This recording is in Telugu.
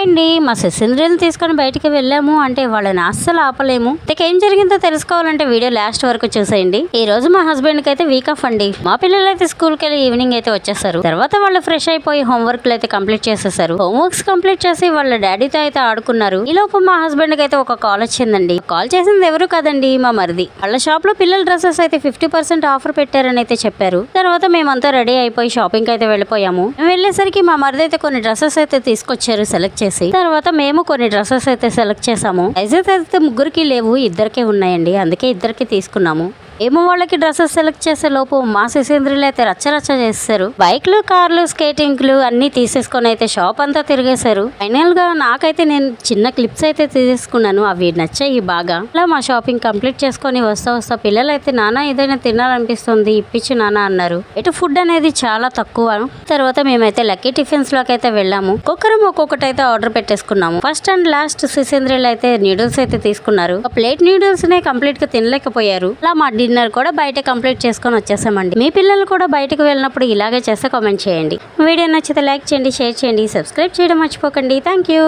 అండి, మా శశింద్రుని తీసుకొని బయటికి వెళ్ళాము అంటే వాళ్ళని అస్సలు ఆపలేము. ఇక ఏం జరిగిందో తెలుసుకోవాలంటే వీడియో లాస్ట్ వరకు చూసేయండి. ఈ రోజు మా హస్బెండ్ కి అయితే వీక్ ఆఫ్ అండి. మా పిల్లలు అయితే స్కూల్ కి వెళ్ళి ఈవినింగ్ అయితే వచ్చేసారు. తర్వాత వాళ్ళు ఫ్రెష్ అయిపోయి హోంవర్క్ అయితే కంప్లీట్ చేసేసారు. హోంవర్క్స్ కంప్లీట్ చేసి వాళ్ళ డాడీతో అయితే ఆడుకున్నారు. ఈ లోపు మా హస్బెండ్ కి అయితే ఒక కాల్ వచ్చిందండి. కాల్ చేసింది ఎవరు కాదండి, మా మరిది. వాళ్ళ షాప్ లో పిల్లల డ్రెస్సెస్ అయితే 50% ఆఫర్ పెట్టారని అయితే చెప్పారు. తర్వాత మేమంతా రెడీ అయిపోయి షాపింగ్ అయితే వెళ్ళిపోయాము. వెళ్ళేసరికి మా మరిది అయితే కొన్ని డ్రెస్సెస్ అయితే తీసుకొచ్చారు సెలెక్ట్ చేసి. తర్వాత మేము కొన్ని డ్రెస్సెస్ అయితే సెలెక్ట్ చేసాము. సైజెస్ అయితే ముగ్గురికి లేవు, ఇద్దరికే ఉన్నాయండి. అందుకే ఇద్దరికి తీసుకున్నాము. ఏమో వాళ్ళకి డ్రెస్సెస్ సెలెక్ట్ చేసే లోపు మా శశేంద్రులు అయితే రచ్చరచ్చ చేస్తారు. బైక్లు, కార్లు, స్కేటింగ్లు అన్ని తీసేసుకొని అయితే షాప్ అంతా తిరిగేశారు. ఫైనల్ గా నాకైతే నేను చిన్న క్లిప్స్ అయితే తీసుకున్నాను, అవి నచ్చాయి బాగా. అలా మా షాపింగ్ కంప్లీట్ చేసుకొని వస్తా పిల్లలు అయితే నాన్న ఏదైనా తినాలనిపిస్తుంది ఇప్పించు నాన్న అన్నారు. ఇటు ఫుడ్ అనేది చాలా తక్కువ. తర్వాత మేమైతే లక్కీ టిఫిన్స్ లోకి అయితే వెళ్ళాము. ఒక్కొక్కటి అయితే ఆర్డర్ పెట్టేసుకున్నాము. ఫస్ట్ అండ్ లాస్ట్ శశేంద్రులు అయితే నూడిల్స్ అయితే తీసుకున్నారు. ఒక ప్లేట్ నూడిల్స్ నే కంప్లీట్ గా తినలేకపోయారు. అలా మా డిన్నర్ కూడా బయట కంప్లీట్ చేసుకొని వచ్చేసామండి. మీ పిల్లలు కూడా బయటకు వెళ్ళినప్పుడు ఇలాగే చేస్తే కామెంట్ చేయండి. వీడియో నచ్చితే లైక్ చేయండి, షేర్ చేయండి, సబ్స్క్రైబ్ చేయడం మర్చిపోకండి. Thank you.